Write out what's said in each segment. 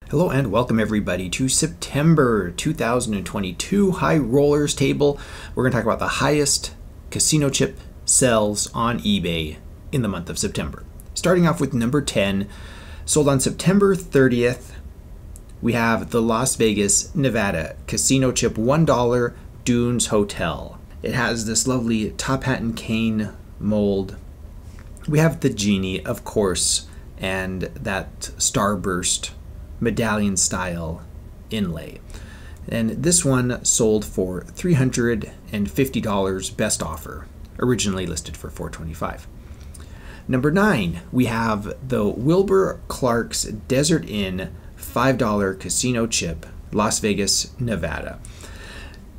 Hello and welcome everybody to September 2022 High Rollers table. We're going to talk about the highest casino chip sales on eBay in the month of September. Starting off with number 10, sold on September 30th, we have the Las Vegas, Nevada casino chip $1 Dunes Hotel. It has this lovely top hat and cane mold. We have the genie, of course, and that starburst medallion style inlay. And this one sold for $350 best offer, originally listed for $425. Number 9, we have the Wilbur Clark's Desert Inn $5 casino chip, Las Vegas, Nevada.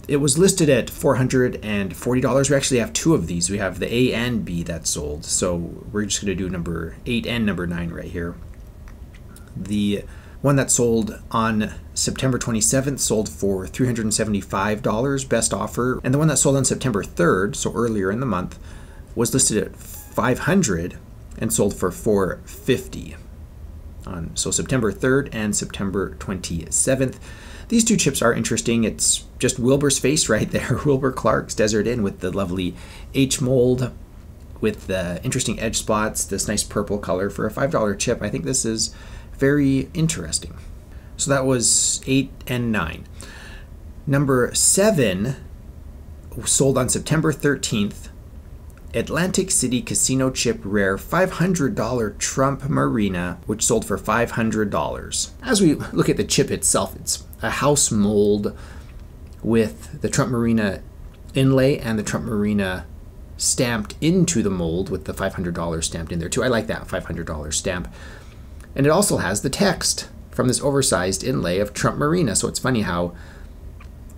It was listed at $440. We actually have two of these. We have the A and B that sold. So we're just going to do number 8 and number 9 right here. The one that sold on September 27th sold for $375 best offer, and the one that sold on September 3rd, so earlier in the month, was listed at $500 and sold for $450. So September 3rd and September 27th. These two chips are interesting. It's just Wilbur's face right there, Wilbur Clark's Desert Inn with the lovely H mold with the interesting edge spots, this nice purple color for a $5 chip. I think this is very interesting. So that was 8 and 9. Number 7 sold on September 13th. Atlantic City Casino Chip Rare $500 Trump Marina, which sold for $500. As we look at the chip itself, it's a house mold with the Trump Marina inlay and the Trump Marina stamped into the mold with the $500 stamped in there too. I like that $500 stamp. And it also has the text from this oversized inlay of Trump Marina. So it's funny how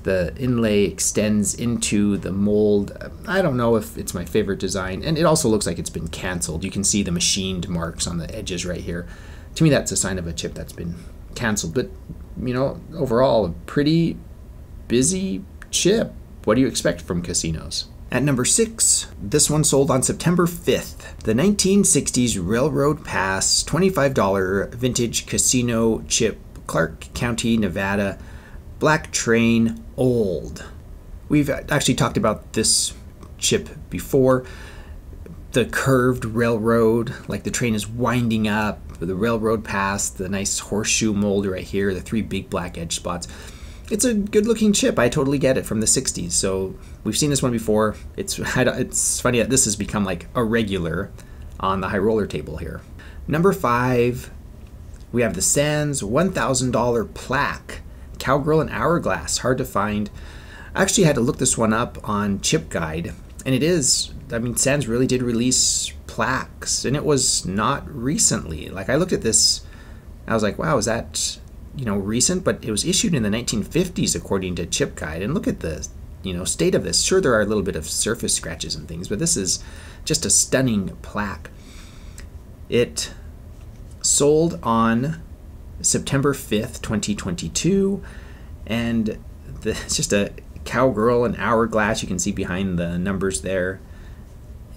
the inlay extends into the mold. I don't know if it's my favorite design. And it also looks like it's been canceled. You can see the machined marks on the edges right here. To me, that's a sign of a chip that's been canceled. But, you know, overall, a pretty busy chip. What do you expect from casinos? At number 6, this one sold on September 5th. The 1960s Railroad Pass $25 vintage casino chip, Clark County, Nevada, Black Train Old. We've actually talked about this chip before. The curved railroad, like the train is winding up, the railroad pass, the nice horseshoe mold right here, the 3 big black edge spots. It's a good looking chip. I totally get it, from the 60s. So we've seen this one before. It's funny that this has become like a regular on the high roller table here. Number 5, we have the Sands $1,000 plaque, Cowgirl and Hourglass. Hard to find. I actually had to look this one up on Chip Guide, and it is, I mean, Sands really did release plaques, and it was not recently. Like, I looked at this, I was like, wow, is that, you know, recent? But it was issued in the 1950s according to Chip Guide. And look at the, you know, state of this. Sure, there are a little bit of surface scratches and things, but this is just a stunning plaque. It sold on September 5th, 2022, and it's just a cowgirl and hourglass. You can see behind the numbers there.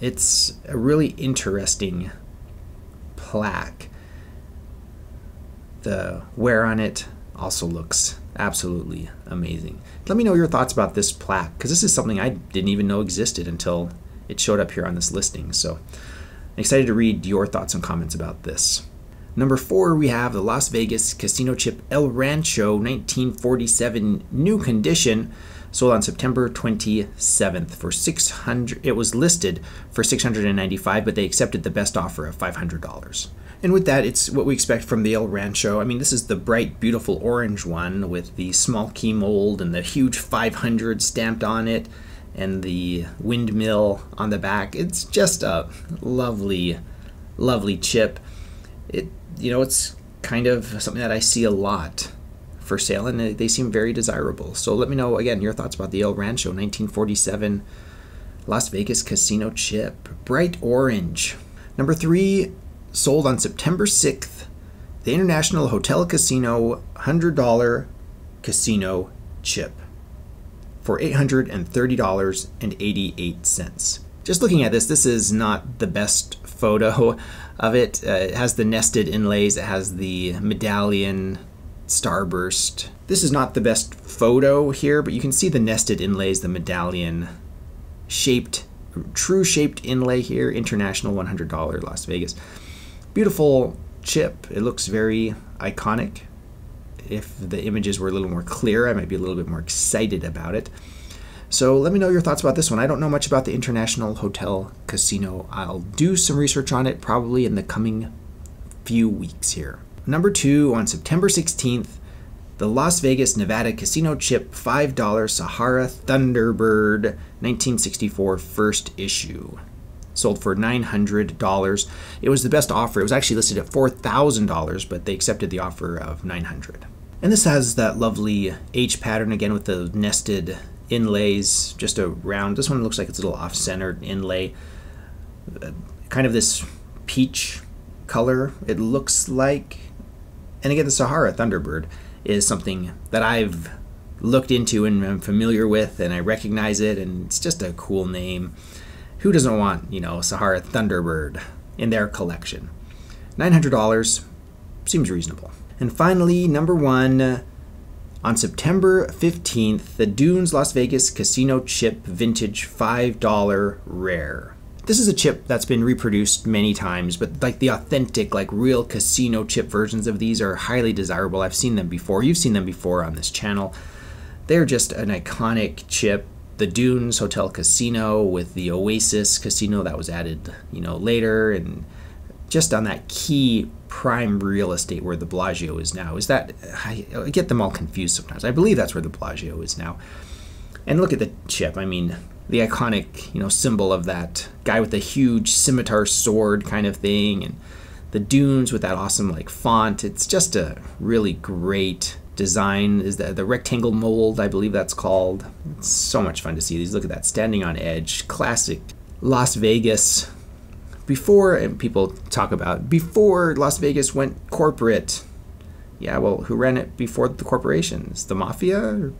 It's a really interesting plaque. The wear on it also looks absolutely amazing. Let me know your thoughts about this plaque, because this is something I didn't even know existed until it showed up here on this listing. So I'm excited to read your thoughts and comments about this. Number 4, we have the Las Vegas Casino Chip El Rancho 1947 new condition, sold on September 27th for $600. It was listed for $695, but they accepted the best offer of $500. And with that, it's what we expect from the El Rancho. I mean, this is the bright, beautiful orange one with the small key mold and the huge 500 stamped on it and the windmill on the back. It's just a lovely, lovely chip. You know, it's kind of something that I see a lot for sale, and they seem very desirable. So let me know, again, your thoughts about the El Rancho 1947 Las Vegas Casino Chip. Bright orange. Number 3, sold on September 6th, the International Hotel Casino $100 casino chip for $830.88. Just looking at this, this is not the best photo of it. It has the nested inlays, it has the medallion starburst. This is not the best photo here, but you can see the nested inlays, the medallion shaped, true shaped inlay here, International $100 Las Vegas. Beautiful chip. It looks very iconic. If the images were a little more clear, I might be a little bit more excited about it. So let me know your thoughts about this one. I don't know much about the International Hotel Casino. I'll do some research on it probably in the coming few weeks here. Number 2, on September 16th, the Las Vegas, Nevada Casino chip $5 Sahara Thunderbird 1964 first issue. Sold for $900. It was the best offer. It was actually listed at $4,000, but they accepted the offer of $900. And this has that lovely H pattern again with the nested inlays, just around. This one looks like it's a little off-centered inlay. Kind of this peach color, it looks like. And again, the Sahara Thunderbird is something that I've looked into and I'm familiar with, and I recognize it, and it's just a cool name. Who doesn't want, Sahara Thunderbird in their collection? $900 seems reasonable. And finally, number 1, on September 15th, the Dunes Las Vegas Casino Chip Vintage $5 Rare. This is a chip that's been reproduced many times, but like the authentic, like real casino chip versions of these are highly desirable. I've seen them before. You've seen them before on this channel. They're just an iconic chip. The Dunes Hotel Casino with the Oasis Casino that was added, later, and just on that key prime real estate where the Bellagio is now. I get them all confused sometimes. I believe that's where the Bellagio is now. And look at the chip. I mean, the iconic, symbol of that guy with the huge scimitar sword kind of thing, and the dunes with that awesome font. It's just a really great design. Is the rectangle mold, I believe that's called. It's so much fun to see these. Look at that, standing on edge, classic Las Vegas. Before Las Vegas went corporate. Yeah, well, who ran it before the corporations? The mafia?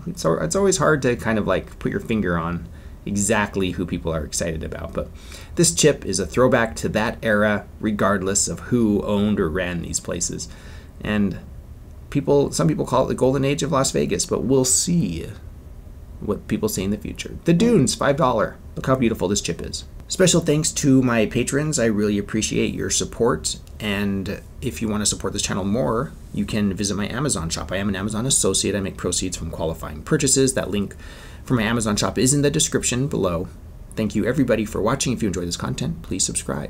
It's always hard to kind of put your finger on exactly who people are excited about. But this chip is a throwback to that era, regardless of who owned or ran these places. And some people call it the golden age of Las Vegas, but we'll see what people say in the future. The Dunes, $5. Look how beautiful this chip is. Special thanks to my patrons. I really appreciate your support. And if you want to support this channel more, you can visit my Amazon shop. I am an Amazon associate. I make proceeds from qualifying purchases. That link for my Amazon shop is in the description below. Thank you everybody for watching. If you enjoy this content, please subscribe.